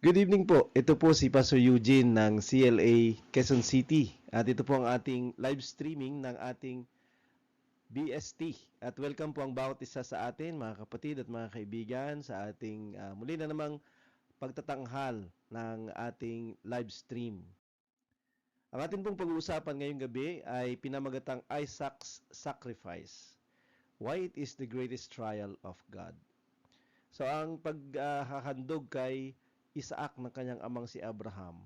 Good evening po. Ito po si Pastor Eugene ng CLA Quezon City. At ito po ang ating live streaming ng ating BST. At welcome po ang bawat isa sa atin, mga kapatid at mga kaibigan, sa ating muli na namang pagtatanghal ng ating live stream. Ang ating pong pag-uusapan ngayong gabi ay pinamagatang Isaac's Sacrifice. Why it is the greatest trial of God. So ang paghahandog kay Isaac ng kanyang amang si Abraham,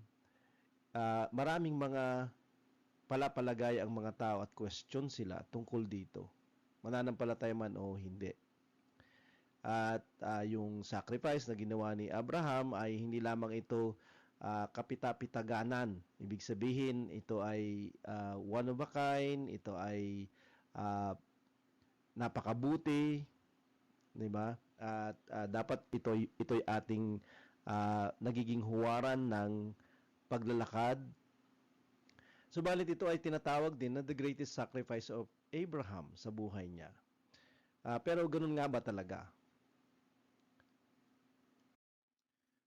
maraming mga palapalagay ang mga tao at question sila tungkol dito. Mananampalataya man o hindi. At yung sacrifice na ginawa ni Abraham ay hindi lamang ito kapita-pitaganan. Ibig sabihin, ito ay one of a kind, ito ay uh, napakabuti, di ba? At dapat ito'y ating nagiging huwaran ng paglalakad. Subalit ito ay tinatawag din na the greatest sacrifice of Abraham sa buhay niya. Pero ganun nga ba talaga?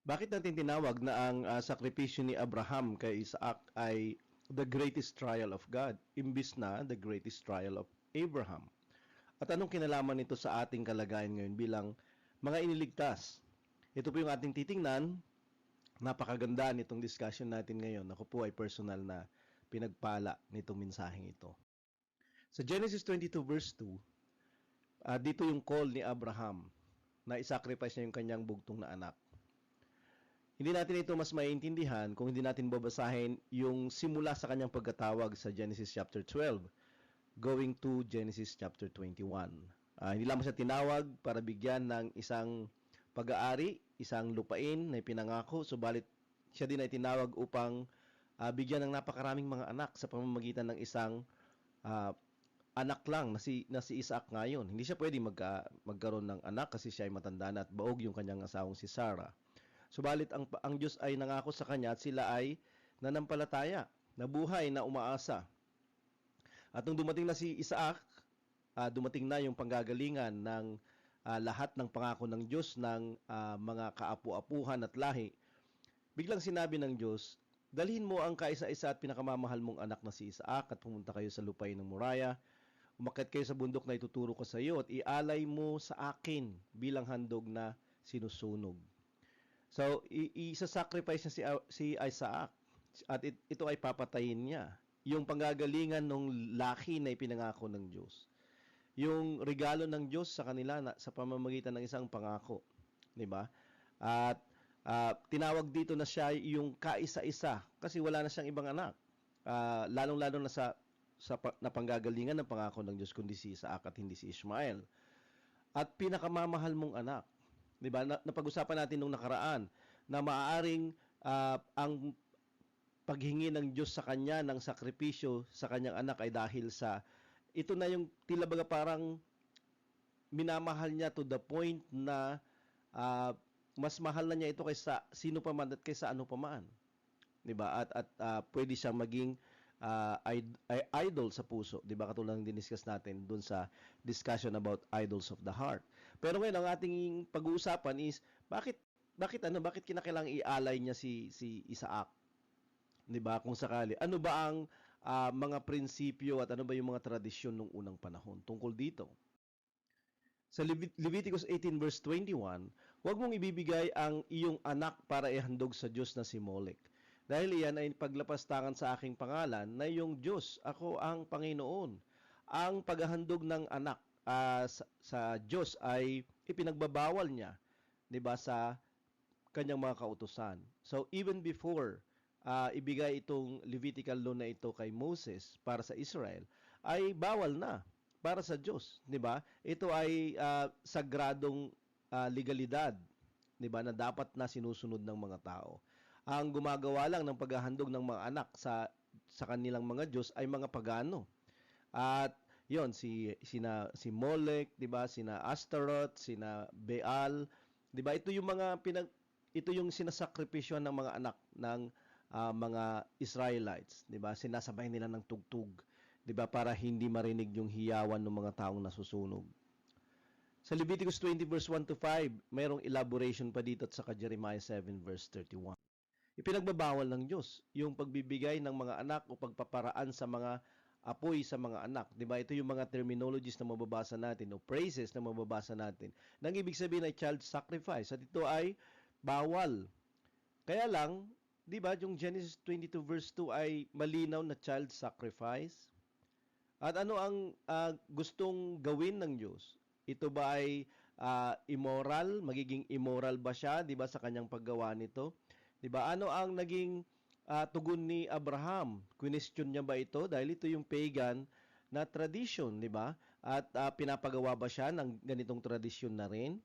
Bakit natin tinawag na ang sakripisyo ni Abraham kay Isaac ay the greatest trial of God, imbis na the greatest trial of Abraham? At anong kinalaman nito sa ating kalagayan ngayon bilang mga iniligtas? Ito po yung ating titingnan. Napakaganda nitong discussion natin ngayon. Ako po ay personal na pinagpala nitong mensaheng ito. Sa Genesis 22 verse 2, dito yung call ni Abraham na isacrifice niya yung kanyang bugtong na anak. Hindi natin ito mas maiintindihan kung hindi natin babasahin yung simula sa kanyang pagkatawag sa Genesis chapter 12 going to Genesis chapter 21. Hindi lamang siya tinawag para bigyan ng isang pag-aari, isang lupain na ipinangako, subalit siya din ay tinawag upang bigyan ng napakaraming mga anak sa pamamagitan ng isang anak lang na si Isaac ngayon. Hindi siya pwedeng magkaroon ng anak kasi siya ay matanda na at baog yung kanyang asawang si Sarah. Subalit ang Diyos ay nangako sa kanya at sila ay nanampalataya, nabuhay na umaasa. At nung dumating na si Isaac, dumating na yung panggagalingan ng lahat ng pangako ng Diyos ng mga kaapu-apuhan at lahi. Biglang sinabi ng Diyos, dalhin mo ang kaisa-isa at pinakamamahal mong anak na si Isaac at pumunta kayo sa lupain ng Moriah. Umakyat kayo sa bundok na ituturo ko sa iyo at ialay mo sa akin bilang handog na sinusunog. So, isa-sacrifice niya si Isaac at ito ay papatayin niya. Yung panggagalingan ng laki na ipinangako ng Diyos. Yung regalo ng Diyos sa kanila sa pamamagitan ng isang pangako. Di ba? At tinawag dito na siya yung kaisa-isa kasi wala na siyang ibang anak. Lalong-lalo na sa napanggagalingan ng pangako ng Diyos kundi si Isaac at hindi si Ishmael. At pinakamamahal mong anak. 'Di ba? Napag-usapan natin nung nakaraan na maaaring ang paghingi ng Diyos sa kanya ng sakripisyo sa kanyang anak ay dahil sa ito na yung tila baga parang minamahal niya to the point na mas mahal na niya ito kaysa sino pa man at kaysa ano pa man. 'Di ba? At pwede siyang maging idol sa puso, 'di ba? Katulad ng diniscuss natin doon sa discussion about idols of the heart. Pero ngayon ang ating pag-uusapan is bakit kinakailangang ialay niya si Isaac? 'Di ba? Kung sakali, ano ba ang mga prinsipyo at ano ba yung mga tradisyon nung unang panahon tungkol dito? Sa Leviticus 18 verse 21, huwag mong ibibigay ang iyong anak para ihandog sa Diyos na si Molek. Dahil iyan ay paglapastangan sa aking pangalan na iyong Diyos, ako ang Panginoon. Ang paghahandog ng anak sa Diyos ay ipinagbabawal niya, 'di ba, sa kanyang mga kautusan. So even before ibigay itong Levitical law na ito kay Moses para sa Israel, ay bawal na para sa Diyos, 'di ba? Ito ay sagradong legalidad, 'di ba, na dapat na sinusunod ng mga tao. Ang gumagawa lang ng paghahandog ng mga anak sa kanilang mga Diyos ay mga pagano. At 'yon si Molech, 'di ba? Sina Astaroth, sina Baal, 'di ba? Ito yung sinasakripisyo ng mga anak ng mga Israelites, 'di ba? Sinasabay nila ng tugtog, 'di ba, para hindi marinig yung hiyawan ng mga taong nasusunog. Sa Leviticus 20 verse 1 to 5, mayroong elaboration pa dito at saka Jeremiah 7 verse 31. Ipinagbabawal ng Diyos yung pagbibigay ng mga anak o pagpaparaan sa mga apoy sa mga anak. Diba? Ito yung mga terminologies na mababasa natin o phrases na mababasa natin. Nang ibig sabihin ay child sacrifice. At ito ay bawal. Kaya lang, di ba, yung Genesis 22 verse 2 ay malinaw na child sacrifice. At ano ang gustong gawin ng Diyos? Ito ba ay immoral? Magiging immoral ba siya, di ba, sa kanyang paggawa nito? Di ba? Ano ang naging tugon ni Abraham? Question niya ba ito? Dahil ito yung pagan na tradition, di ba? At pinapagawa ba siya ng ganitong tradisyon na rin?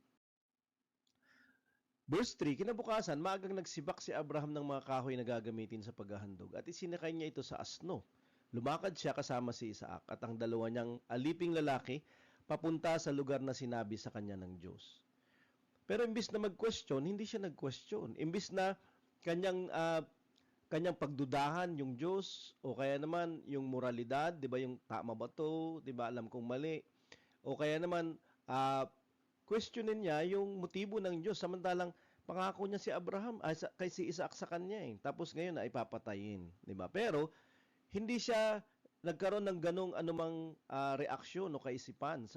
Verse 3, kinabukasan, maagang nagsibak si Abraham ng mga kahoy na gagamitin sa paghahandog at isinakay niya ito sa asno. Lumakad siya kasama si Isaac at ang dalawa niyang aliping lalaki papunta sa lugar na sinabi sa kanya ng Diyos. Pero imbis na mag-question, hindi siya nag-question. Imbis na kanyang pagdudahan yung Diyos o kaya naman yung moralidad, 'di ba, yung tama ba 'to, 'di ba, alam kong mali. O kaya naman questionin niya yung motibo ng Diyos samantalang pangako niya si Abraham kay si Isaac sa kanya eh. Tapos ngayon na ipapatayin, 'di ba? Pero hindi siya nagkaroon ng ganong anumang reaksyon o kaisipan.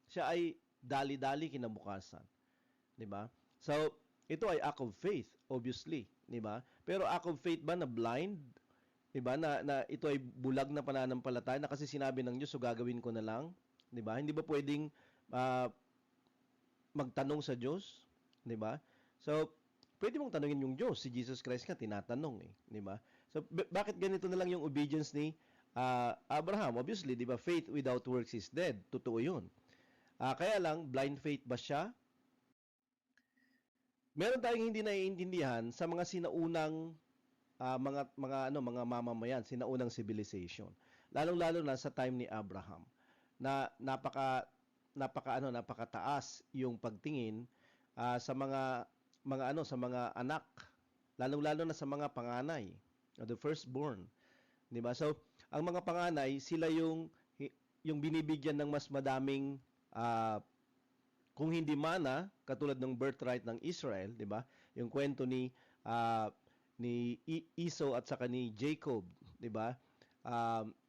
Siya ay dali-dali kinabukasan, 'di ba? So, ito ay act of faith, obviously, 'di ba? Pero act of faith ba na blind? 'Di ba? Na ito ay bulag na pananampalataya na kasi sinabi ng Diyos, so gagawin ko na lang, 'di ba? Hindi ba pwedeng magtanong sa Diyos, 'di ba? So, pwede mong tanungin yung Diyos. Si Jesus Christ nga tinatanong eh, 'di ba? So, bakit ganito na lang yung obedience ni Abraham? Obviously, 'di ba? Faith without works is dead. Totoo 'yun. Kaya lang blind faith ba siya? Meron tayong hindi naiintindihan sa mga sinaunang mga mamamayan, sinaunang civilization. Lalong-lalo na sa time ni Abraham na napakataas yung pagtingin sa sa mga anak, lalong-lalo na sa mga panganay, the firstborn, 'di ba? So, ang mga panganay, sila yung binibigyan ng mas madaming kung hindi mana, katulad ng birthright ng Israel, 'di ba? Yung kwento ni Esau at saka ni Jacob, 'di ba?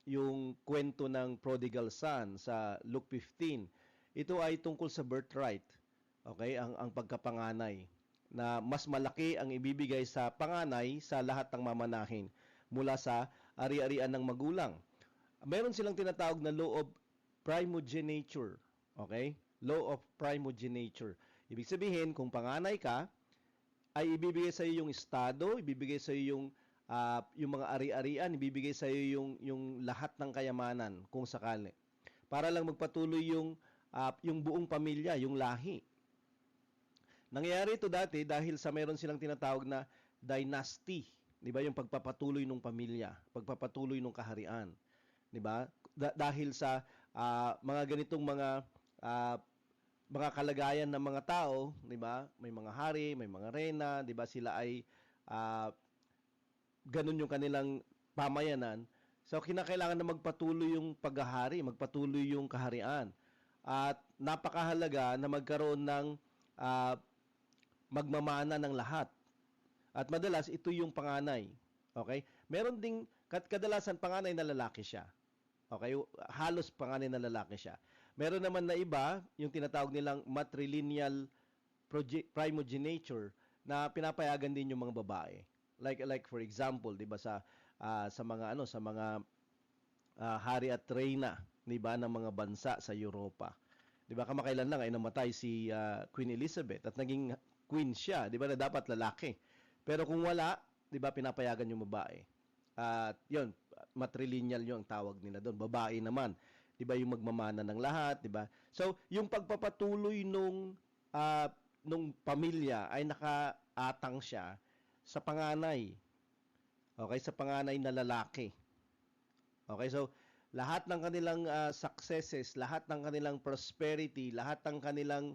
Yung kwento ng prodigal son sa Luke 15. Ito ay tungkol sa birthright. Okay? Ang pagkapanganay na mas malaki ang ibibigay sa panganay sa lahat ng mamanahin mula sa ari-arian ng magulang. Meron silang tinatawag na law of primogeniture. Okay? Law of primogeniture. Ibig sabihin, kung panganay ka, ay ibibigay sa iyo yung estado, ibibigay sa iyo yung mga ari-arian, ibibigay sa iyo yung lahat ng kayamanan kung sakali. Para lang magpatuloy yung buong pamilya, yung lahi. Nangyayari ito dati dahil sa meron silang tinatawag na dynasty, 'di ba? Yung pagpapatuloy ng pamilya, pagpapatuloy ng kaharian, 'di ba? Dahil sa mga ganitong mga kalagayan ng mga tao, 'di ba? May mga hari, may mga reyna, 'di ba? Sila ay ganun yung kanilang pamayanan. So kinakailangan na magpatuloy yung paghahari, magpatuloy yung kaharian. At napakahalaga na magkaroon ng magmamana ng lahat. At madalas ito yung panganay. Okay? Meron ding kadalasan panganay na lalaki siya. Okay? Halos panganay na lalaki siya. Meron naman na iba, yung tinatawag nilang matrilineal primogeniture na pinapayagan din yung mga babae. Like for example, 'di ba sa mga hari at reyna, 'di ba, ng mga bansa sa Europa. 'Di ba kamakailan lang ay namatay si Queen Elizabeth at naging queen siya, 'di ba, na dapat lalaki. Pero kung wala, 'di ba, pinapayagan yung babae. At 'yun, matrilineal 'yung tawag nila doon. Babae naman, 'di ba, yung magmamana ng lahat, 'di ba? So, yung pagpapatuloy nung pamilya ay nakaatang siya sa panganay. Okay, sa panganay na lalaki. Okay, so lahat ng kanilang successes, lahat ng kanilang prosperity, lahat ng kanilang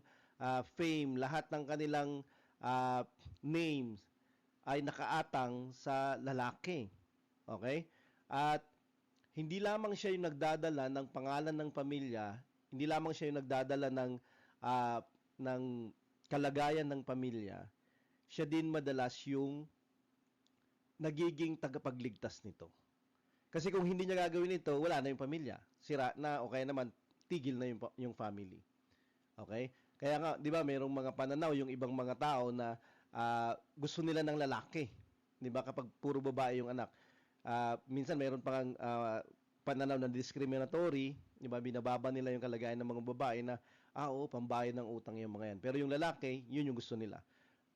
fame, lahat ng kanilang names ay nakaatang sa lalaki. Okay? At hindi lamang siya yung nagdadala ng pangalan ng pamilya, hindi lamang siya yung nagdadala ng ah, ng kalagayan ng pamilya, siya din madalas yung nagiging tagapagligtas nito. Kasi kung hindi niya gagawin ito, wala na yung pamilya. Sira na o kaya naman tigil na yung family. Okay? Kaya nga, 'di ba, mayroong mga pananaw yung ibang mga tao na gusto nila ng lalaki. 'Di ba, kapag puro babae yung anak. Minsan mayroon pang pananaw na discriminatory, 'di ba, binababa nila yung kalagayan ng mga babae na oo, pambayad ng utang yung mga yan. Pero yung lalaki, yun yung gusto nila.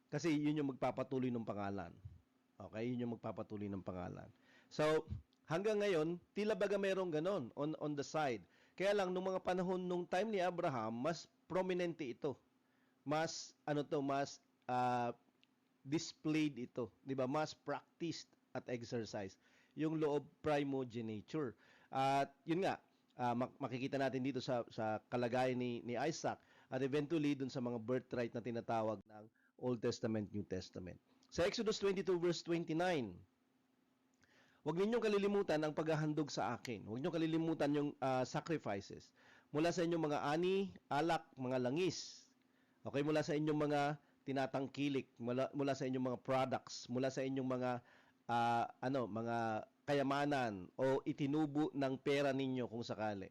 Kasi yun yung magpapatuloy ng pangalan. Okay, yun yung magpapatuloy ng pangalan. So, hanggang ngayon, tila baga mayroong ganon on the side. Kaya lang, nung mga panahon, nung time ni Abraham, mas prominente ito. Mas, mas displayed ito. Di ba? Mas practiced at exercise. Yung loob primogeniture. At yun nga, makikita natin dito sa kalagayan ni Isaac at eventually dun sa mga birthright na tinatawag ng Old Testament, New Testament. Sa Exodus 22 verse 29, huwag ninyong kalilimutan ang paghahandog sa akin. Huwag ninyong kalilimutan yung sacrifices. Mula sa inyong mga ani, alak, mga langis. Okay, mula sa inyong mga tinatangkilik, mula sa inyong mga products, mula sa inyong mga mga kayamanan o itinubo ng pera ninyo kung sakali.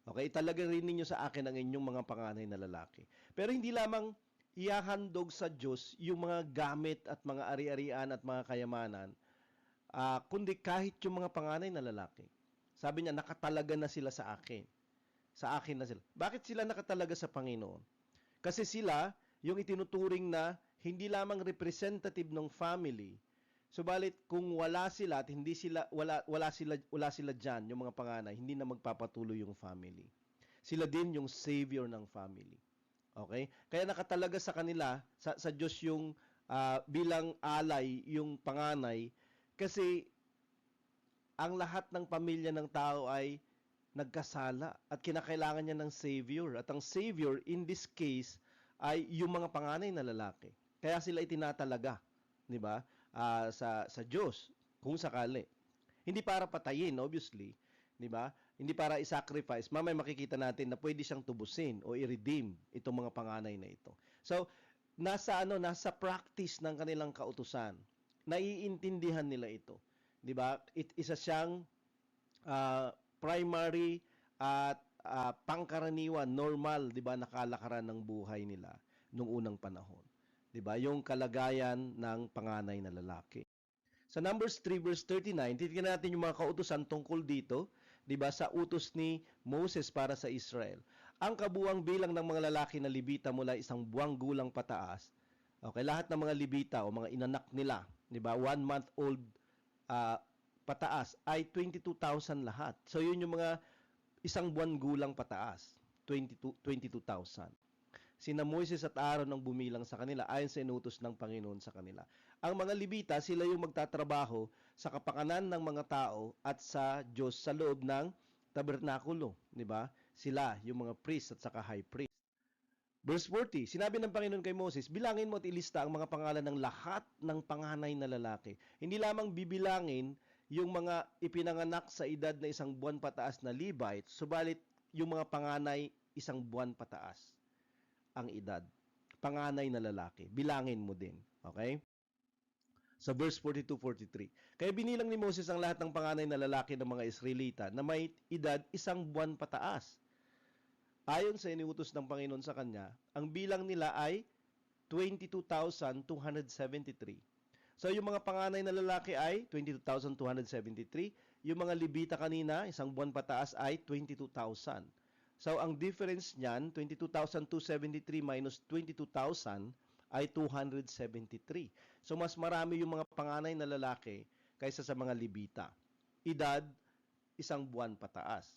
Okay, talaga rin ninyo sa akin ang inyong mga panganay na lalaki. Pero hindi lamang ihahandog sa Diyos yung mga gamit at mga ari-arian at mga kayamanan, kundi kahit yung mga panganay na lalaki. Sabi niya, nakatalaga na sila sa akin. Sa akin na sila. Bakit sila nakatalaga sa Panginoon? Kasi sila, yung itinuturing na hindi lamang representative ng family, subalit kung wala sila at hindi sila wala sila diyan, yung mga panganay, hindi na magpapatuloy yung family. Sila din yung savior ng family. Okay? Kaya nakatalaga sa kanila sa Diyos yung bilang alay yung panganay kasi ang lahat ng pamilya ng tao ay nagkasala at kinakailangan niya ng savior at ang savior in this case ay yung mga panganay na lalaki. Kaya sila itinatalaga, 'di ba? Sa Diyos kung sakali. Hindi para patayin, obviously, 'di ba? Hindi para i-sacrifice. Mamaya makikita natin na pwede siyang tubusin o i-redeem itong mga panganay na ito. So, nasa practice ng kanilang kautusan. Naiintindihan nila ito. 'Di ba? Isa siyang primary at pangkaraniwan, normal, 'di ba, nakalakaran ng buhay nila nung unang panahon. 'Di ba? Yung kalagayan ng panganay na lalaki. Sa Numbers 3 verse 39, titingnan natin yung mga kautusan tungkol dito, 'di ba, sa utos ni Moses para sa Israel. Ang kabuuang bilang ng mga lalaki na Levita mula isang buwang gulang pataas, okay, lahat ng mga Levita o mga inanak nila, 'di ba, 1-month-old pataas ay 22,000 lahat. So yun yung mga isang buwan gulang pataas, 22,000. Sina Moises at Aaron ang bumilang sa kanila ayon sa inutos ng Panginoon sa kanila. Ang mga Levita, sila yung magtatrabaho sa kapakanan ng mga tao at sa Diyos sa loob ng tabernakulo, di ba? Sila yung mga priest at saka high priest. Verse 40, sinabi ng Panginoon kay Moses, bilangin mo at ilista ang mga pangalan ng lahat ng panganay na lalaki. Hindi lamang bibilangin yung mga ipinanganak sa edad na isang buwan pataas na Levite, subalit yung mga panganay isang buwan pataas ang edad. Panganay na lalaki. Bilangin mo din. Okay? Sa verse 42-43. Kaya binilang ni Moses ang lahat ng panganay na lalaki ng mga Israelita na may edad isang buwan pataas. Ayon sa iniutos ng Panginoon sa kanya, ang bilang nila ay 22,273. So yung mga panganay na lalaki ay 22,273. Yung mga Levita kanina, isang buwan pataas ay 22,000. So ang difference niyan, 22,273 minus 22,000 ay 273. So mas marami yung mga panganay na lalaki kaysa sa mga Levita. Edad, isang buwan pataas.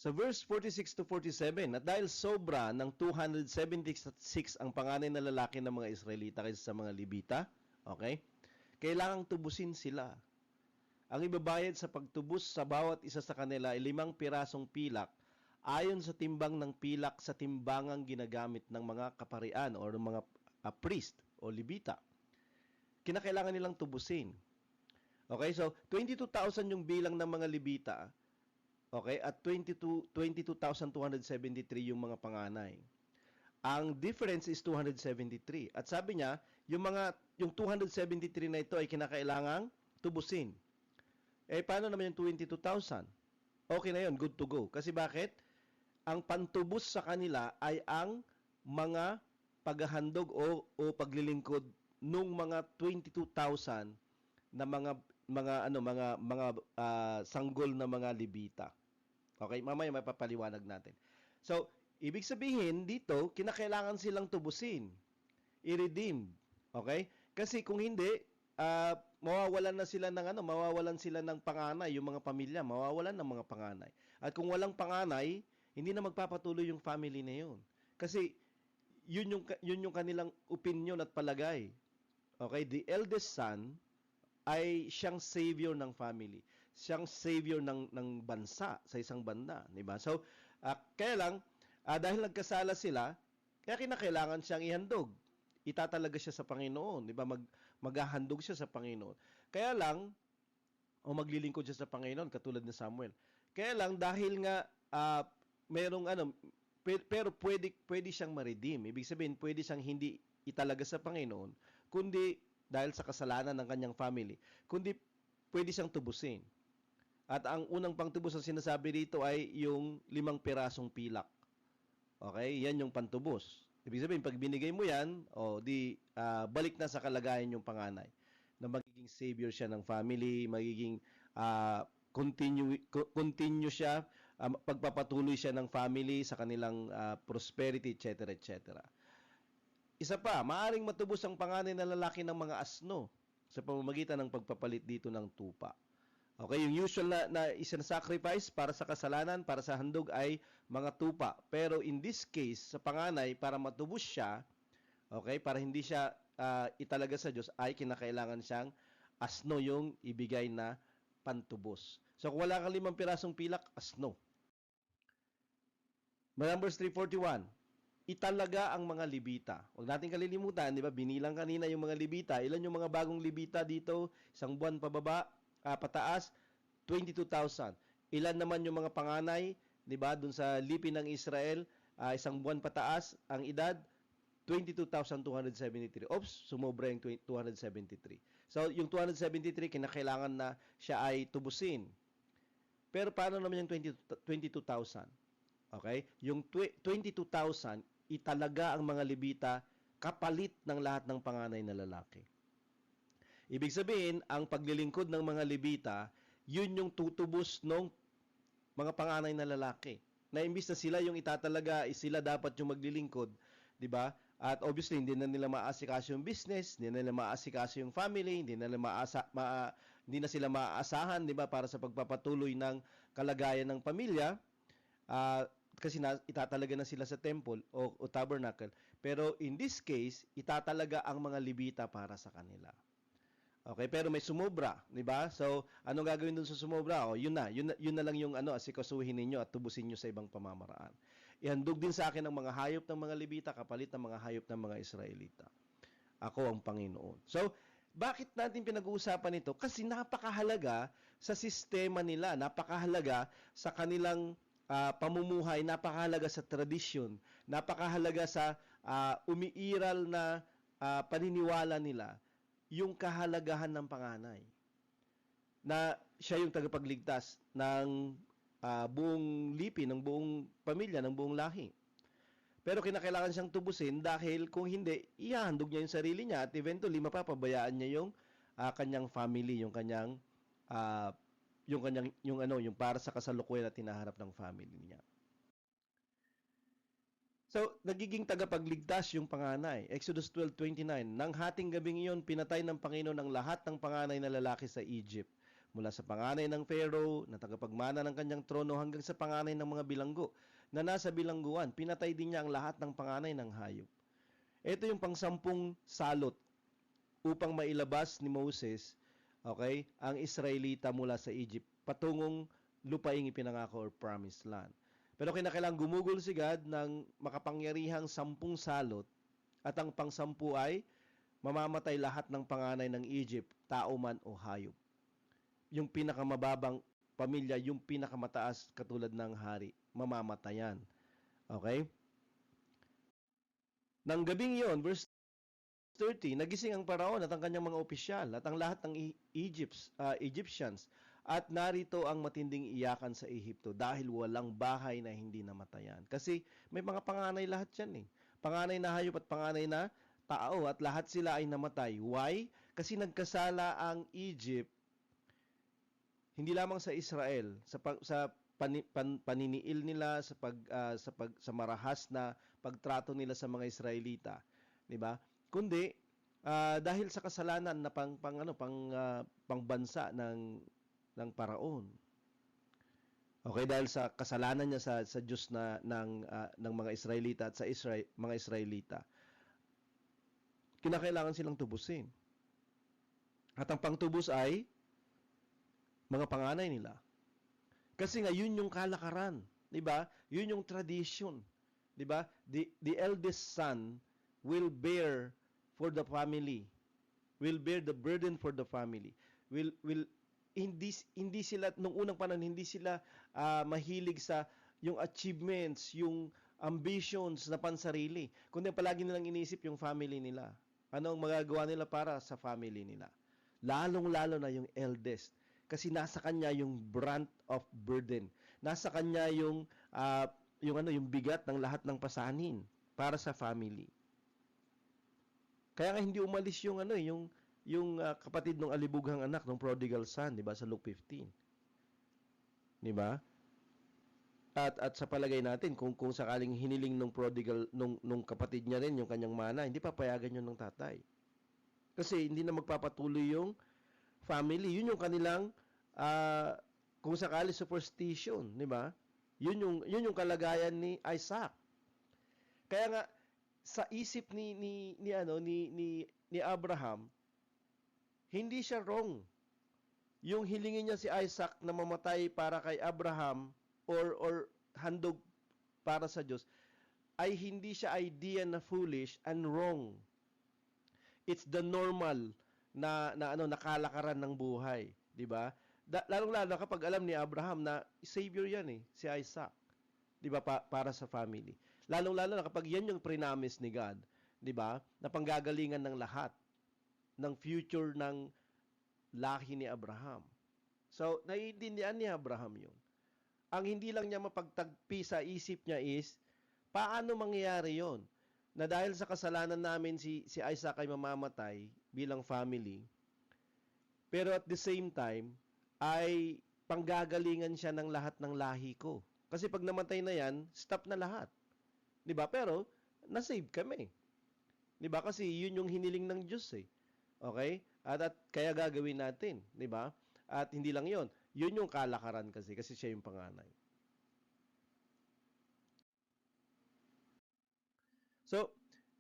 Sa verse 46-47, at dahil sobra ng 276 ang panganay na lalaki ng mga Israelita kaysa sa mga Levita, okay? Kailangang tubusin sila. Ang ibabayad sa pagtubos sa bawat isa sa kanila ay 5 pirasong pilak ayon sa timbang ng pilak sa timbangang ginagamit ng mga kaparian o ng mga priest o Levita. Kinakailangan nilang tubusin. Okay, so 22,000 yung bilang ng mga Levita. Okay? At 22,273 yung mga panganay. Ang difference is 273. At sabi niya, yung 273 na ito ay kinakailangang tubusin. Eh, paano naman yung 22,000? Okay na yun, good to go. Kasi bakit? Ang pantubos sa kanila ay ang mga paghahandog o paglilingkod nung mga 22,000 na mga sanggol na mga Libita. Okay, mamaya mapapaliwanag natin. So, ibig sabihin dito, kinakailangan silang tubusin, i-redeem. Okay? Kasi kung hindi, mawawalan na sila ng mawawalan sila ng panganay, yung mga pamilya, mawawalan ng mga panganay. At kung walang panganay, hindi na magpapatuloy yung family na yun. Kasi yun yung kanilang opinion at palagay. Okay? The eldest son ay siyang savior ng family. Siyang savior ng bansa sa isang banda, di ba? So, kaya lang dahil nagkasala sila, kaya kinakailangan siyang ihandog. Itatalaga siya sa Panginoon, di ba? Maghahandog siya sa Panginoon. Kaya lang o maglilingkod siya sa Panginoon katulad ni Samuel. Kaya lang dahil nga merong pero pwede siyang ma-redeem. Ibig sabihin, pwede siyang hindi italaga sa Panginoon, kundi dahil sa kasalanan ng kanyang family, kundi pwede siyang tubusin. At ang unang pangtubos na sinasabi dito ay yung 5 pirasong pilak. Okay? Yan yung pantubos. Ibig sabihin, pag binigay mo yan, balik na sa kalagayan yung panganay. Na magiging savior siya ng family, magiging continue siya, pagpapatuloy siya ng family sa kanilang prosperity, etc. etc. Isa pa, maaring matubos ang panganay na lalaki ng mga asno sa pamamagitan ng pagpapalit dito ng tupa. Okay, yung usual na isinasacrifice para sa kasalanan, para sa handog ay mga tupa. Pero in this case, sa panganay, para matubos siya, okay, para hindi siya italaga sa Diyos, ay kinakailangan siyang asno yung ibigay na pantubos. So kung wala kang 5 pirasong pilak, asno. Numbers 3:41. Italaga ang mga Libita. Huwag natin kalilimutan, di ba? Binilang kanina yung mga Libita. Ilan yung mga bagong Libita dito? Isang buwan pababa, pataas, 22,000. Ilan naman yung mga panganay, di ba? Doon sa lipi ng Israel, isang buwan pataas, ang edad, 22,273. Oops, sumobra yung 273. So, yung 273, kinakailangan na siya ay tubusin. Pero paano naman yung 22,000? Okay? Yung 22,000, italaga ang mga Libita kapalit ng lahat ng panganay na lalaki. Ibig sabihin, ang paglilingkod ng mga Libita, yun yung tutubos ng mga panganay na lalaki. Na imbis na sila yung itatalaga, sila dapat yung maglilingkod, di ba? At obviously, hindi na nila maasikaso yung business, hindi na nila maasikaso yung family, hindi na sila maaasahan, di ba, para sa pagpapatuloy ng kalagayan ng pamilya. Kasi itatalaga na sila sa temple o tabernacle. Pero in this case, itatalaga ang mga Libita para sa kanila. Okay, pero may sumobra, di ba? So, anong gagawin dun sa sumobra? Yun na lang yung asikasuhin ninyo at tubusin nyo sa ibang pamamaraan. Ihandog din sa akin ang mga hayop ng mga Libita kapalit ng mga hayop ng mga Israelita. Ako ang Panginoon. So, bakit natin pinag-uusapan ito? Kasi napakahalaga sa sistema nila, napakahalaga sa kanilang pamumuhay, napakahalaga sa tradisyon, napakahalaga sa umiiral na paniniwala nila, yung kahalagahan ng panganay. Na siya yung tagapagligtas ng buong lipi, ng buong pamilya, ng buong lahi. Pero kinakailangan siyang tubusin dahil kung hindi, ihahandog niya yung sarili niya at eventually mapapabayaan niya yung kanyang family, yung kanyang yung para sa kasalukuyan na tinaharap ng family niya. So, nagiging tagapagligtas yung panganay. Exodus 12:29. Nang hating gabing iyon, pinatay ng Panginoon ang lahat ng panganay na lalaki sa Egypt. Mula sa panganay ng Pharaoh, na tagapagmana ng kanyang trono, hanggang sa panganay ng mga bilanggo, na nasa bilangguan, pinatay din niya ang lahat ng panganay ng hayop. Ito yung pang-10 salot upang mailabas ni Moses, okay, ang Israelita mula sa Egypt patungong lupaing ipinangako or promised land. Pero kinakailangan gumugol si God ng makapangyarihang 10 salot at ang pang-10 ay mamamatay lahat ng panganay ng Egypt, tao man o hayop. Yung pinakamababang pamilya, yung pinakamataas katulad ng hari, mamamatayan. Okay? Nang gabing yon, verse 30, nagising ang Paraon at ang kanyang mga opisyal at ang lahat ng Egyptians at narito ang matinding iyakan sa Ehipto dahil walang bahay na hindi namatayan. Kasi may mga panganay lahat yan eh. Panganay na hayop at panganay na tao at lahat sila ay namatay. Why? Kasi nagkasala ang Egypt hindi lamang sa Israel, paniniil nila sa marahas na pagtrato nila sa mga Israelita, 'di ba? Kundi dahil sa kasalanan na pangbansa ng Paraon. Okay, dahil sa kasalanan niya sa Diyos ng mga Israelita at sa mga Israelita, kinakailangan silang tubusin. At ang pangtubos ay mga panganay nila. Kasi nga yun yung kalakaran, 'di ba? Yun yung tradition, 'di ba? The eldest son will bear for the family. Will bear the burden for the family. Will hindi sila nung unang panahon hindi sila mahilig sa yung achievements, yung ambitions na pansarili, kundi palagi nilang iniisip yung family nila. Ano ang magagawa nila para sa family nila? Lalong-lalo na yung eldest. Kasi nasa kanya yung brunt of burden. Nasa kanya yung bigat ng lahat ng pasanin para sa family. Kaya nga hindi umalis yung kapatid ng alibughang anak ng prodigal son, 'di ba, sa Luke 15. 'Di ba? At sa palagay natin kung sakaling hiniling ng prodigal nung kapatid niya rin yung kanyang mana, hindi papayagan yun ng tatay. Kasi hindi na magpapatuloy yung family. Yun yung kanilang kung sakali superstition, 'di ba? Yun yung kalagayan ni Isaac. Kaya nga sa isip ni Abraham, hindi siya wrong. Yung hilingin niya si Isaac na mamatay para kay Abraham or handog para sa Diyos ay hindi siya idea na foolish and wrong. It's the normal na kalakaran ng buhay, 'di ba? Lalong-lalo kapag alam ni Abraham na savior 'yan si Isaac, 'di ba, para sa family. Lalong-lalo na kapag 'yan yung promise ni God, 'di ba? Na panggagalingan ng lahat ng future ng lahi ni Abraham. So, naiintindihan ni Abraham 'yun. Ang hindi lang niya mapagtagpi sa isip niya is paano mangyayari 'yon? Na dahil sa kasalanan namin si Isaac ay mamamatay bilang family. Pero at the same time ay panggagalingan siya ng lahat ng lahi ko. Kasi pag namatay na 'yan, stop na lahat. 'Di ba? Pero na-save kami. 'Di ba? Kasi 'yun yung hiniling ng Diyos eh. Okay? At kaya gagawin natin, 'di ba? At hindi lang 'yon. 'Yun yung kalakaran kasi siya yung panganay. So,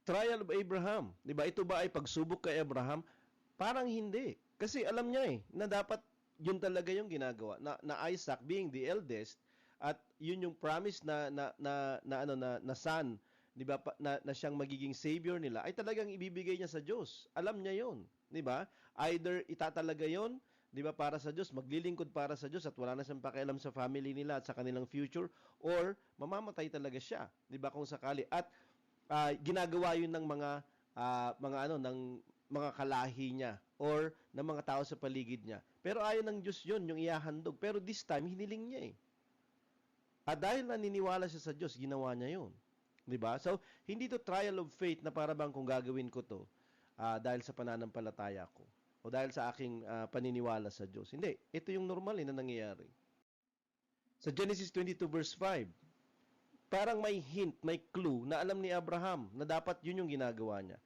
trial of Abraham, 'di ba? Ito ba ay pagsubok kay Abraham? Parang hindi. Kasi alam niya na dapat yun talaga yung ginagawa na Isaac being the eldest at yun yung promise na son, 'di ba? Na siyang magiging savior nila ay talagang ibibigay niya sa Diyos. Alam niya yun, 'di ba? Either itatalaga yon, 'di ba, para sa Diyos, maglilingkod para sa Diyos at wala na siyang pakialam sa family nila at sa kanilang future, or mamamatay talaga siya, 'di ba, kung sakali. At ginagawa yun ng ng mga kalahi niya or ng mga tao sa paligid niya. Pero ayon ng Diyos yun, yung ihahandog. Pero this time, hiniling niya At dahil naniniwala siya sa Diyos, ginawa niya yun. 'Di ba? So, hindi to trial of faith na para bang kung gagawin ko to dahil sa pananampalataya ko o dahil sa aking paniniwala sa Diyos. Hindi. Ito yung normal na nangyayari. Sa Genesis 22 verse 5, parang may hint, may clue na alam ni Abraham na dapat yun yung ginagawa niya.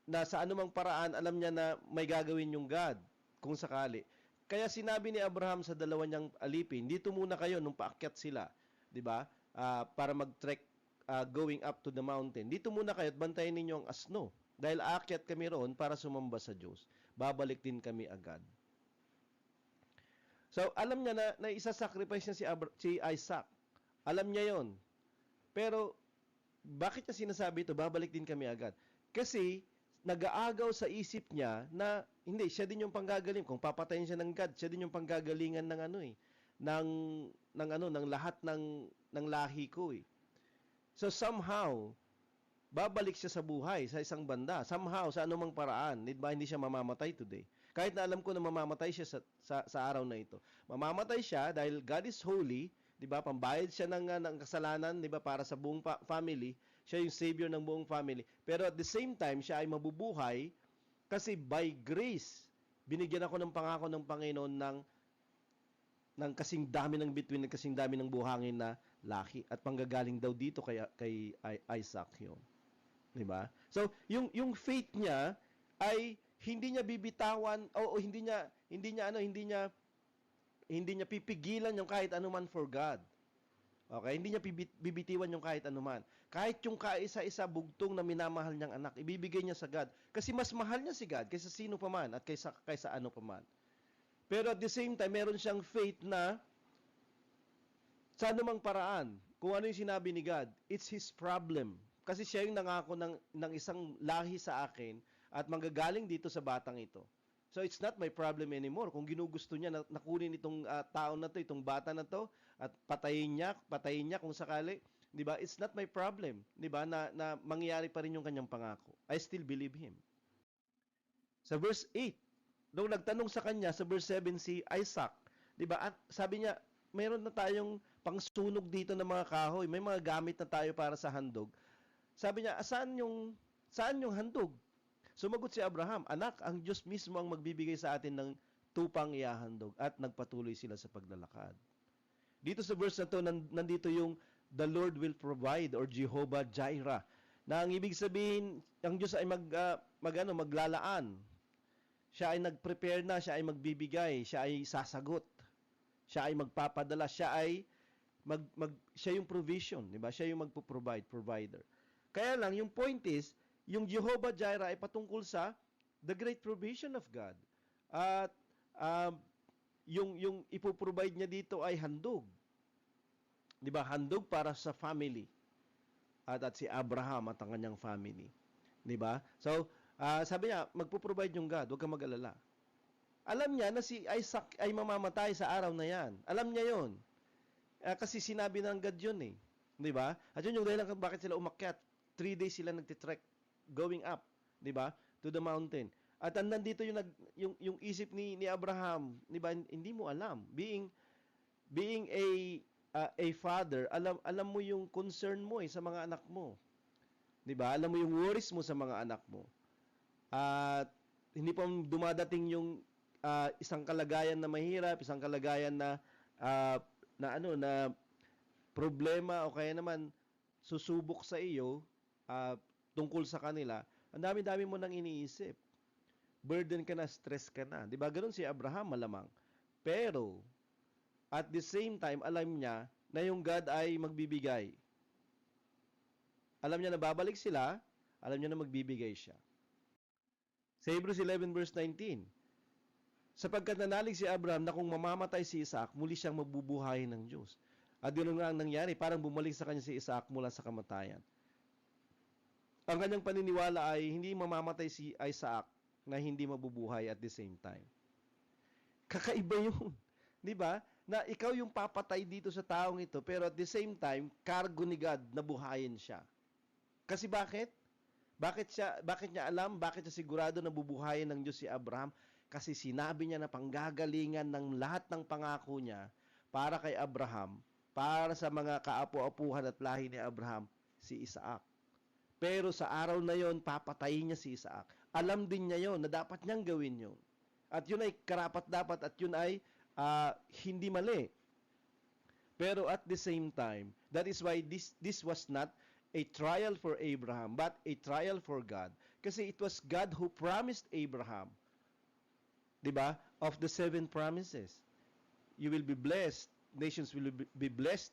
Na sa anumang paraan, alam niya na may gagawin yung God kung sakali. Kaya sinabi ni Abraham sa dalawa niyang alipin, dito muna kayo nung paakyat sila, 'di ba? Para mag-trek going up to the mountain. Dito muna kayo at bantayan ninyo ang asno. Dahil aakyat kami roon para sumamba sa Diyos. Babalik din kami agad. So, alam niya na isa-sacrifice niya si Isaac. Alam niya yon. Pero, bakit niya sinasabi ito, babalik din kami agad? Kasi, nag-aagaw sa isip niya na hindi, siya din yung panggagaling. Kung papatayin siya ng God, siya din yung panggagalingan ng ano eh, ng, ng lahat ng lahi ko eh. So somehow, babalik siya sa buhay sa isang banda. Somehow, sa anumang paraan, hindi siya mamamatay today. Kahit na alam ko na mamamatay siya sa araw na ito. Mamamatay siya dahil God is holy, 'di ba? Pambayad siya ng kasalanan, 'di ba, para sa buong family. Siya yung savior ng buong family. Pero at the same time, siya ay mabubuhay kasi by grace, binigyan ako ng pangako ng Panginoon ng kasing dami ng bituin, ng kasing dami ng buhangin na laki at panggagaling daw dito kay Isaac 'yon. 'Di ba? So, yung faith niya ay hindi niya bibitawan o hindi niya pipigilan yung kahit anuman for God. Okay? Hindi niya bibitiwan yung kahit anuman. Kahit yung kaisa-isa bugtong na minamahal niyang anak, ibibigay niya sa God. Kasi mas mahal niya si God kaysa sino pa man at kaysa ano pa man. Pero at the same time, meron siyang faith na sa anumang paraan, kung ano yung sinabi ni God, it's His problem. Kasi siya yung nangako ng isang lahi sa akin at manggagaling dito sa batang ito. So it's not my problem anymore. Kung ginugusto niya na kunin itong tao na to, itong bata na to at patayin niya kung sakali, 'di ba? It's not my problem, 'di ba? Na mangyayari pa rin yung kanyang pangako. I still believe him. Sa verse 8, nung nagtanong sa kanya sa verse 7 si Isaac, 'di ba? At sabi niya, mayroon na tayong pangsunog dito ng mga kahoy. May mga gamit na tayo para sa handog. Sabi niya, saan yung handog? Sumagot si Abraham, anak, ang Diyos mismo ang magbibigay sa atin ng tupang iahandog at nagpatuloy sila sa paglalakad. Dito sa verse na to, nandito yung the Lord will provide or Jehovah Jireh. Na ang ibig sabihin, ang Diyos ay maglalaan. Siya ay nagprepare na, siya ay magbibigay, siya ay sasagot. Siya ay magpapadala, siya yung provision, di ba? Siya yung magpo-provide, provider. Kaya lang, yung point is, yung Jehovah Jireh ay patungkol sa the great provision of God. At yung ipoprovide niya dito ay handog. 'Di ba? Handog para sa family. At si Abraham at ang kanyang family. 'Di ba? So, sabi niya, magpo-provide yung God, huwag kang mag-alala. Alam niya na si Isaac ay mamamatay sa araw na 'yan. Alam niya 'yon. Kasi sinabi ng God 'yun eh. 'Di ba? At yun yung dahilan kung bakit sila umakyat. 3 days sila nagtitrek going up, 'di ba? To the mountain. At nandito yung isip ni Abraham, 'di ba? Hindi mo alam. Being a father, alam mo yung concern mo sa mga anak mo. 'Di ba? Alam mo yung worries mo sa mga anak mo. At hindi pa dumadating yung isang kalagayan na mahirap, isang kalagayan na problema o kaya naman susubok sa iyo tungkol sa kanila, ang dami-dami mo nang iniisip. Burden ka na, stress ka na. 'Di ba? Ganoon si Abraham malamang. Pero at the same time, alam niya na yung God ay magbibigay. Alam niya na babalik sila, alam niya na magbibigay siya. Sa Hebrews 11 verse 19, sapagkat nanalig si Abraham na kung mamamatay si Isaac, muli siyang mabubuhayin ng Diyos. At ganoon nga ang nangyari, parang bumalik sa kanya si Isaac mula sa kamatayan. Ang kanyang paniniwala ay hindi mamamatay si Isaac na hindi mabubuhay at the same time. Kakaiba yun. 'Di ba? Na ikaw yung papatay dito sa taong ito, pero at the same time, cargo ni God na buhayin siya. Kasi bakit? Bakit niya alam? Bakit siya sigurado na bubuhayin ng Diyos si Abraham? Kasi sinabi niya na panggagalingan ng lahat ng pangako niya para kay Abraham, para sa mga kaapu-apuhan at lahi ni Abraham, si Isaac. Pero sa araw na yon, papatayin niya si Isaac. Alam din niya yon na dapat niyang gawin yon. At yun ay karapat-dapat at yun ay hindi mali. Pero at the same time, that is why this was not a trial for Abraham, but a trial for God. Kasi it was God who promised Abraham, 'di ba, of the 7 promises. You will be blessed, nations will be blessed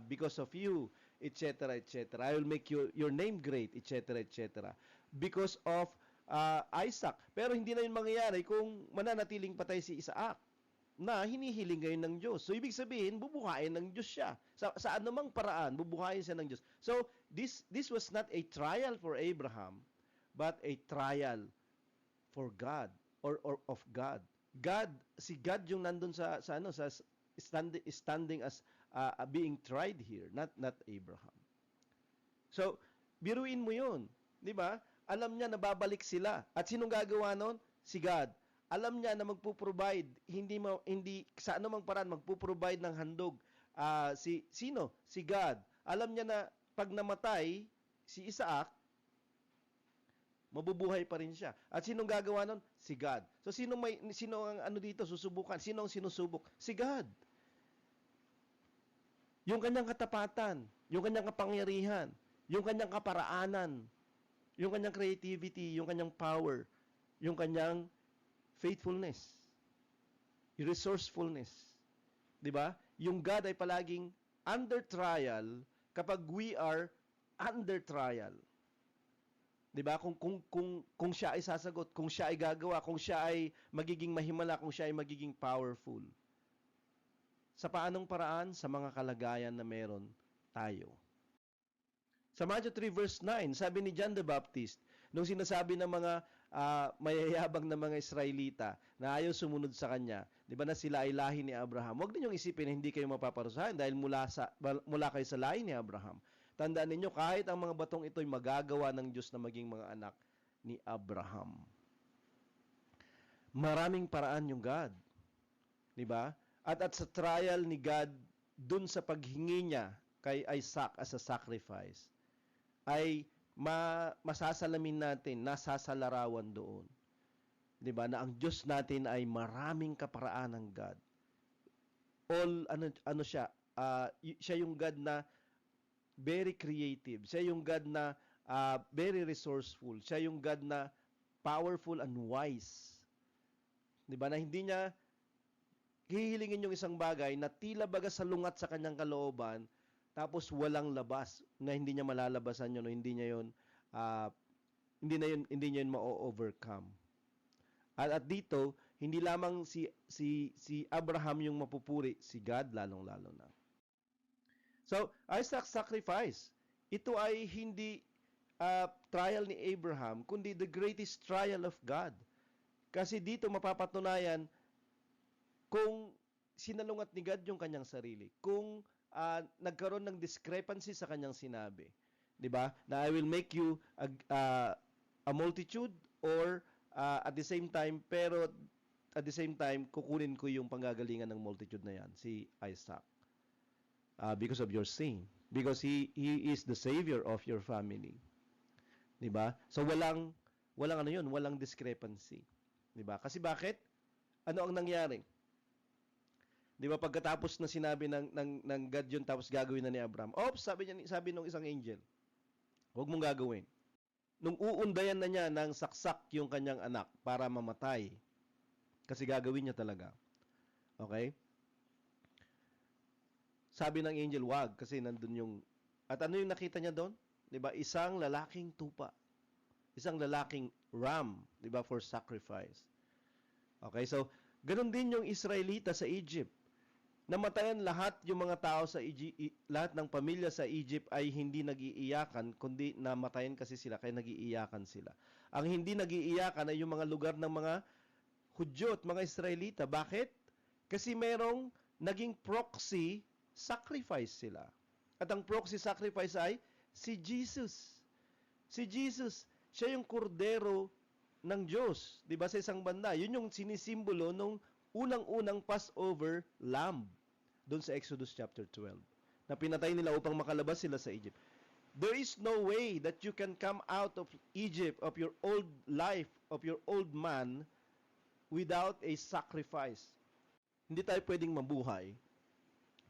because of you, etc., etc. I will make your name great, etc., etc. Because of Isaac. Pero hindi na yun mangyayari kung mananatiling patay si Isaac na hinihiling ngayon ng Diyos. So, ibig sabihin, bubuhayin ng Diyos siya. Sa anumang paraan, bubuhayin siya ng Diyos. So, this was not a trial for Abraham, but a trial for God or of God. Si God yung nandun sa standing as being tried here, not Abraham. So, biruin mo 'yun, 'di ba? Alam niya na babalik sila. At sinong gagawa noon? Si God. Alam niya na magpo-provide, hindi sa anumang paraan magpo-provide ng handog. Sino? Si God. Alam niya na pag namatay si Isaac, mabubuhay pa rin siya. At sinong gagawa nun? Si God. So sino ang ano dito susubukan? Sino ang sinusubok? Si God. Yung kanyang katapatan, yung kanyang kapangyarihan, yung kanyang kaparaanan, yung kanyang creativity, yung kanyang power, yung kanyang faithfulness, yung resourcefulness. 'Di ba? Yung God ay palaging under trial kapag we are under trial. 'Di ba? Kung siya ay sasagot, kung siya ay gagawa, kung siya ay magiging mahimala, kung siya ay magiging powerful. Sa paanong paraan? Sa mga kalagayan na meron tayo. Sa Matthew 3 verse 9, sabi ni John the Baptist, nung sinasabi ng mga mayayabang na mga Israelita na ayaw sumunod sa kanya, di ba na sila ay lahi ni Abraham, huwag ninyong isipin na hindi kayo mapaparusahan dahil mula kayo sa lahi ni Abraham. Tandaan ninyo, kahit ang mga batong ito'y magagawa ng Diyos na maging mga anak ni Abraham. Maraming paraan yung God. Di ba? At sa trial ni God, dun sa paghingi niya kay Isaac as a sacrifice, ay masasalamin natin, nasasalarawan doon. 'Di ba? Na ang Diyos natin ay maraming kaparaan ng God. Siya, siya yung God na very creative. Siya yung God na very resourceful. Siya yung God na powerful and wise. 'Di ba? Na hindi niya hihilingin yung isang bagay na tila baga salungat sa kanyang kalooban, tapos walang labas na hindi niya malalabasan yun o hindi niya yun ma-overcome. At dito, hindi lamang si Abraham yung mapupuri, si God lalong-lalo na. So, Isaac's sacrifice, ito ay hindi trial ni Abraham, kundi the greatest trial of God. Kasi dito mapapatunayan kung sinalungat ni God yung kanyang sarili, kung nagkaroon ng discrepancy sa kanyang sinabi. 'Di ba? Na I will make you a multitude or at the same time kukunin ko yung panggagalingan ng multitude na yan, si Isaac. Because of your sin. Because he is the savior of your family. 'Di ba? So walang walang discrepancy. 'Di ba? Kasi bakit? Ano ang nangyari? 'Di ba pagkatapos na sinabi ng God yun tapos gagawin na ni Abraham. Sabi nung isang angel, huwag mong gagawin. Nung uundayan na niya ng saksak yung kanyang anak para mamatay. Kasi gagawin niya talaga. Okay? Sabi ng angel, wag kasi nandun yung at ano yung nakita niya doon? 'Di ba? Isang lalaking tupa. Isang lalaking ram, 'di ba, for sacrifice. Okay? So, ganun din yung Israelita sa Egypt. Namatayan lahat yung mga tao sa lahat ng pamilya sa Egypt ay hindi nag-iiyakan, kundi namatayan kasi sila, kaya nag-iiyakan sila. Ang hindi nag-iiyakan ay yung mga lugar ng mga Hudyo at mga Israelita. Bakit? Kasi merong naging proxy sacrifice sila. At ang proxy sacrifice ay si Jesus. Si Jesus, siya yung kordero ng Diyos. Diba sa isang banda? Yun yung sinisimbolo nung unang-unang Passover lamb doon sa Exodus chapter 12 na pinatay nila upang makalabas sila sa Egypt. There is no way that you can come out of Egypt, of your old life, of your old man, without a sacrifice. Hindi tayo pwedeng mabuhay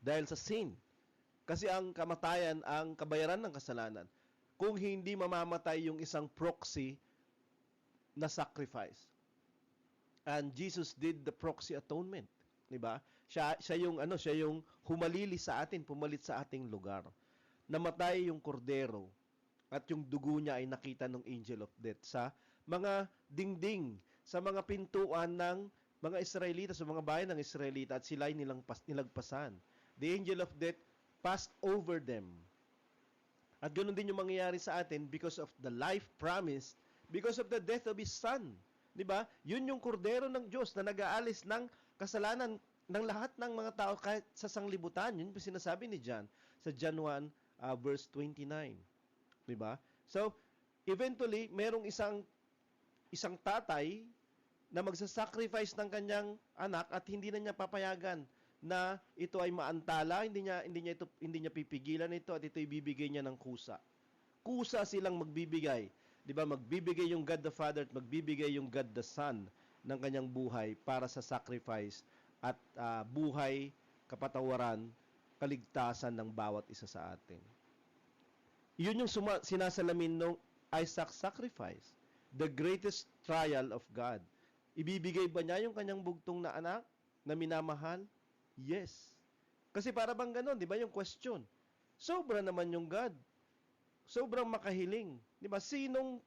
dahil sa sin. Kasi ang kamatayan, ang kabayaran ng kasalanan, kung hindi mamamatay yung isang proxy na sacrifice. And Jesus did the proxy atonement, 'di ba? Siya yung humalili sa atin, pumalit sa ating lugar. Namatay yung kordero at yung dugo niya ay nakita ng angel of death sa mga dingding, sa mga pintuan ng mga Israelita, sa mga bayan ng Israelita at sila ay nilagpasan. The angel of death passed over them. At ganoon din yung mangyayari sa atin because of the life promised because of the death of His Son. Di ba? Yun yung kordero ng Diyos na nag-aalis ng kasalanan ng lahat ng mga tao kahit sa sanglibutan. Yun yung sinasabi ni John sa John 1 verse 29. Di ba? So, eventually, merong isang tatay na magsasacrifice ng kanyang anak at hindi na niya papayagan na ito ay maantala, hindi niya pipigilan ito at ito ibibigay niya ng kusa. Kusa silang magbibigay. 'Di ba? Magbibigay yung God the Father at magbibigay yung God the Son ng kanyang buhay para sa sacrifice at buhay, kapatawaran, kaligtasan ng bawat isa sa atin. Yun yung sinasalamin ng Isaac sacrifice, the greatest trial of God. Ibibigay ba niya yung kanyang bugtong na anak na minamahal? Yes. Kasi para bang ganon, di ba yung question? Sobra naman yung God. Sobrang makahiling. Di ba? Sinong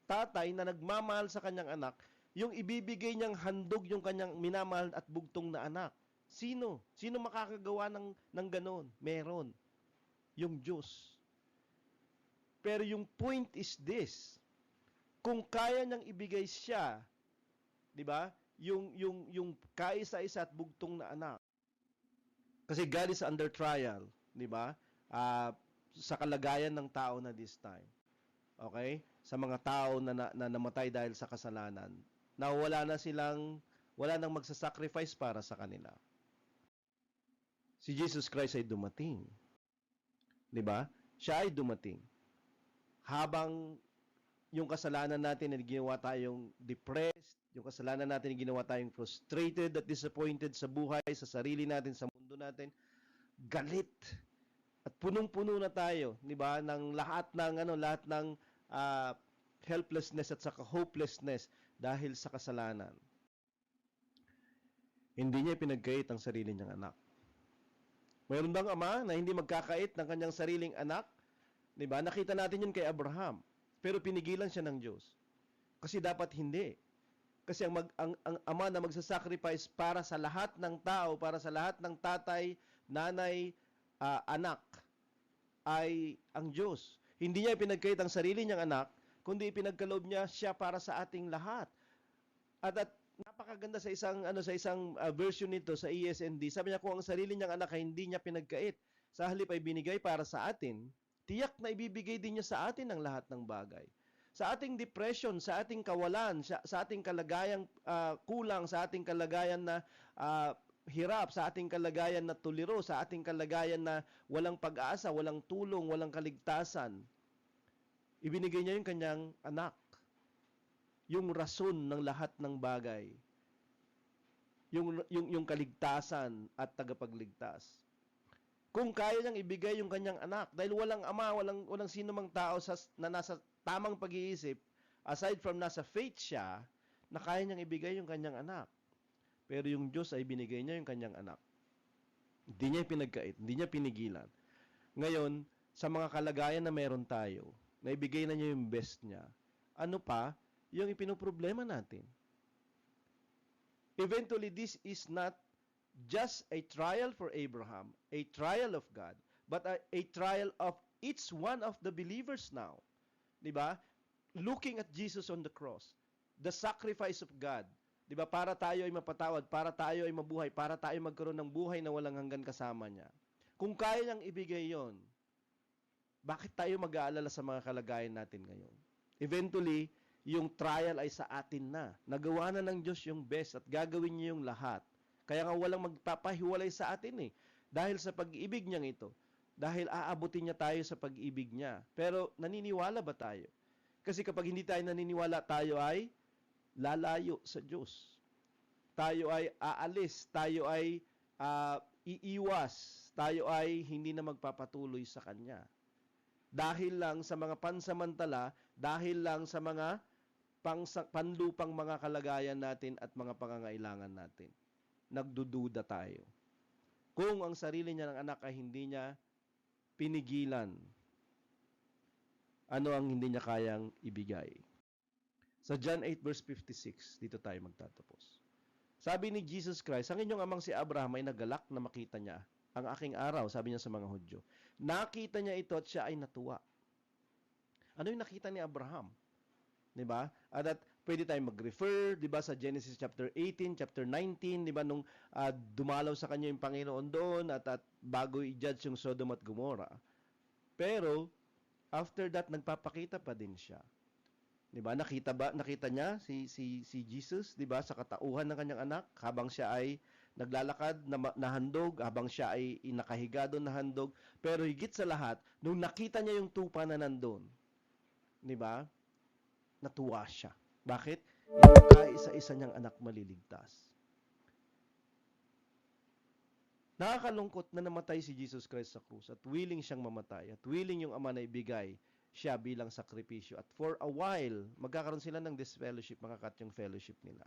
tatay na nagmamahal sa kanyang anak, yung ibibigay niyang handog yung kanyang minamahal at bugtong na anak? Sino? Sino makakagawa ng ganon? Meron. Yung Diyos. Pero yung point is this, kung kaya niyang ibigay siya, 'di ba? Yung kaisa-isa at bugtong na anak. Kasi God is under trial, 'di ba? Sa kalagayan ng tao na this time. Okay? Sa mga tao na namatay dahil sa kasalanan, na wala nang magsasacrifice para sa kanila. Si Jesus Christ ay dumating. 'Di ba? Siya ay dumating. Habang yung kasalanan natin ay ginawa tayong depressed, yung kasalanan natin ay ginawa tayong frustrated at disappointed sa buhay, sa sarili natin, sa mundo natin, galit. At punong-puno na tayo, 'di ba, ng lahat ng helplessness at saka hopelessness dahil sa kasalanan. Hindi niya pinagkait ang sarili niyang anak. Mayroon bang ama na hindi magkakait ng kanyang sariling anak? 'Di ba? Nakita natin 'yun kay Abraham. Pero pinigilan siya ng Diyos. Kasi dapat hindi. Kasi ang ama na magsasacrifice para sa lahat ng tao, para sa lahat ng tatay, nanay, anak, ay ang Diyos. Hindi niya ipinagkait ang sarili niyang anak, kundi ipinagkaloob niya siya para sa ating lahat. At napakaganda sa isang version nito sa ESND. Sabi niya, kung ang sarili niyang anak ay hindi niya pinagkait, sa halip ay binigay para sa atin, tiyak na ibibigay din niya sa atin ang lahat ng bagay. Sa ating depression, sa ating kawalan, sa ating kalagayang kulang, sa ating kalagayan na hirap, sa ating kalagayan na tuliro, sa ating kalagayan na walang pag-asa, walang tulong, walang kaligtasan, ibinigay niya yung kanyang anak. Yung rason ng lahat ng bagay. Yung kaligtasan at tagapagligtas. Kung kaya niyang ibigay yung kanyang anak, dahil walang ama, walang sino mang tao na nasa tamang pag-iisip, aside from nasa faith siya, na kaya niyang ibigay yung kanyang anak. Pero yung Diyos ay binigay niya yung kanyang anak. Hindi niya pinagkait, hindi niya pinigilan. Ngayon, sa mga kalagayan na meron tayo, na ibigay na niya yung best niya, ano pa, yung ipinoproblema natin. Eventually, this is not just a trial for Abraham, a trial of God, but a trial of each one of the believers now. Diba? Looking at Jesus on the cross, the sacrifice of God. Diba? Para tayo ay mapatawad, para tayo ay mabuhay, para tayo magkaroon ng buhay na walang hanggan kasama niya. Kung kaya niyang ibigay yon, bakit tayo mag-aalala sa mga kalagayan natin ngayon? Eventually, yung trial ay sa atin na. Nagawa na ng Diyos yung best at gagawin niya yung lahat. Kaya nga walang magpapahiwalay sa atin eh. Dahil sa pag-ibig niyang ito. Dahil aabutin niya tayo sa pag-ibig niya. Pero naniniwala ba tayo? Kasi kapag hindi tayo naniniwala, tayo ay lalayo sa Diyos. Tayo ay aalis. Tayo ay iiwas. Tayo ay hindi na magpapatuloy sa Kanya. Dahil lang sa mga pansamantala, dahil lang sa mga panlupang mga kalagayan natin at mga pangangailangan natin. Nagdududa tayo. Kung ang sarili niya ng anak ay hindi niya pinigilan, ano ang hindi niya kayang ibigay? Sa John 8 verse 56, dito tayo magtatapos. Sabi ni Jesus Christ, ang inyong amang si Abraham ay nagalak na makita niya ang aking araw, sabi niya sa mga Hudyo. Nakita niya ito at siya ay natuwa. Ano yung nakita ni Abraham? 'di ba? At pwede tayong mag-refer, 'di ba, sa Genesis chapter 18, chapter 19, 'di ba, nung dumalaw sa kanya yung Panginoon doon at bago i-judge yung Sodom at Gomorrah. Pero after that nagpapakita pa din siya. 'Di ba? Nakita niya si Jesus, 'di ba, sa katauhan ng kanyang anak habang siya ay naglalakad na handog, habang siya ay nakahiga doon na handog. Pero higit sa lahat, nung nakita niya yung tupa na nandoon, 'di ba? Natuwa siya. Bakit? Yung kaisa-isa niyang anak maliligtas. Nakakalungkot na namatay si Jesus Christ sa krus at willing siyang mamatay at willing yung Ama na ibigay siya bilang sakripisyo. At for a while, magkakaroon sila ng disfellowship, makakat yung fellowship nila.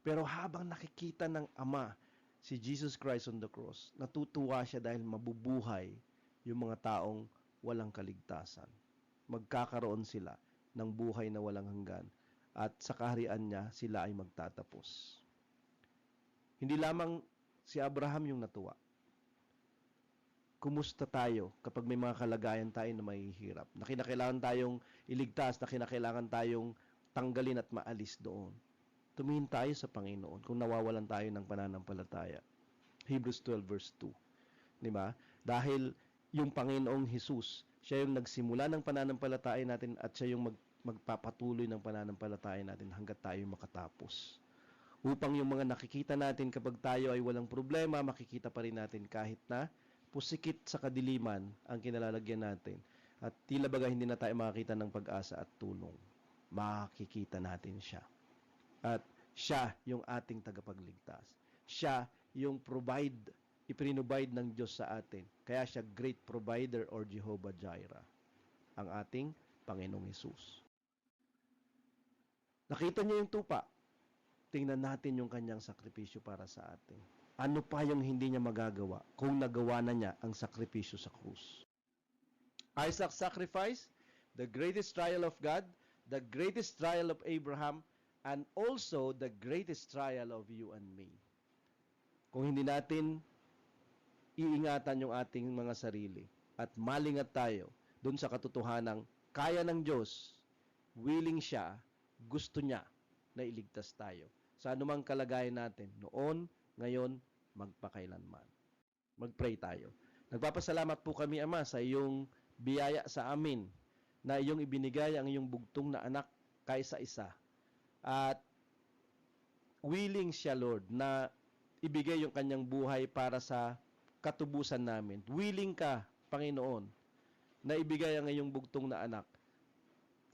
Pero habang nakikita ng Ama si Jesus Christ on the cross, natutuwa siya dahil mabubuhay yung mga taong walang kaligtasan. Magkakaroon sila ng buhay na walang hanggan at sa kaharian niya sila ay magtatapos. Hindi lamang si Abraham yung natuwa. Kumusta tayo kapag may mga kalagayan tayo na mahihirap, na kinakailangan tayong iligtas, na kinakailangan tayong tanggalin at maalis doon? Tumingin tayo sa Panginoon kung nawawalan tayo ng pananampalataya. Hebrews 12 verse 2. Di ba? Dahil yung Panginoong Jesus, siya yung nagsimula ng pananampalataya natin at siya yung magpapatuloy ng pananampalataya natin hanggat tayo makatapos. Upang yung mga nakikita natin kapag tayo ay walang problema, makikita pa rin natin kahit na pusikit sa kadiliman ang kinalalagyan natin. At tila baga hindi na tayo makakita ng pag-asa at tulong. Makikita natin siya. At siya yung ating tagapagligtas. Siya yung iprinobide ng Diyos sa atin. Kaya siya great provider or Jehovah Jireh, ang ating Panginoong Hesus. Nakita niyo yung tupa. Tingnan natin yung kanyang sakripisyo para sa atin. Ano pa yung hindi niya magagawa kung nagawa na niya ang sakripisyo sa krus? Isaac's sacrifice, the greatest trial of God, the greatest trial of Abraham, and also the greatest trial of you and me. Kung hindi natin iingatan yung ating mga sarili at malingat tayo dun sa katotohanang kaya ng Diyos, willing siya, gusto niya na iligtas tayo sa anumang kalagayan natin, noon, ngayon, magpakailanman. Mag-pray tayo. Nagpapasalamat po kami, Ama, sa iyong biyaya sa amin na iyong ibinigay ang iyong bugtong na anak kaisa-isa. At willing siya, Lord, na ibigay yung kanyang buhay para sa katubusan namin. Willing ka, Panginoon, na ibigay ang iyong bugtong na anak.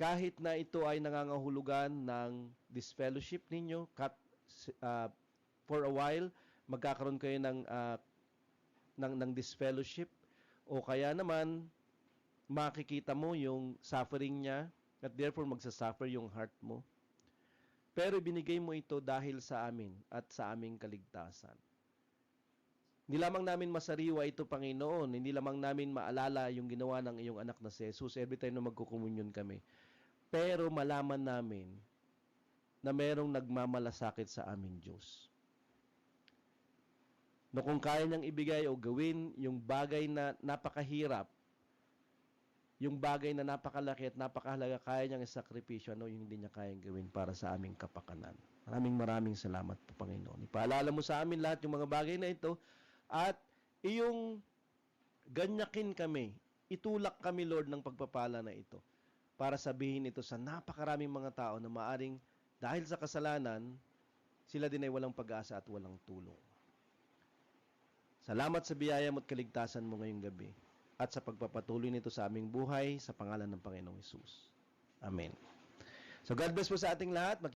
Kahit na ito ay nangangahulugan ng disfellowship ninyo, for a while, magkakaroon kayo ng disfellowship, o kaya naman, makikita mo yung suffering niya, at therefore magsasuffer yung heart mo. Pero binigay mo ito dahil sa amin at sa aming kaligtasan. Hindi lamang namin masariwa ito, Panginoon, hindi lamang namin maalala yung ginawa ng iyong anak na si Jesus every time na magkukomunyon kami. Pero malaman namin na merong nagmamalasakit sa aming Diyos. No kung kaya niyang ibigay o gawin yung bagay na napakahirap, yung bagay na napakalaki at napakahalaga, kaya niyang isakripisyo, ano yung hindi niya kayang gawin para sa aming kapakanan. Maraming salamat po, Panginoon. Ipaalala mo sa amin lahat yung mga bagay na ito at iyong ganyakin kami, itulak kami, Lord, ng pagpapala na ito para sabihin ito sa napakaraming mga tao na maaring dahil sa kasalanan, sila din ay walang pag-asa at walang tulong. Salamat sa biyaya mo at kaligtasan mo ngayong gabi at sa pagpapatuloy nito sa aming buhay sa pangalan ng Panginoong Hesus. Amen. So God bless po sa ating lahat.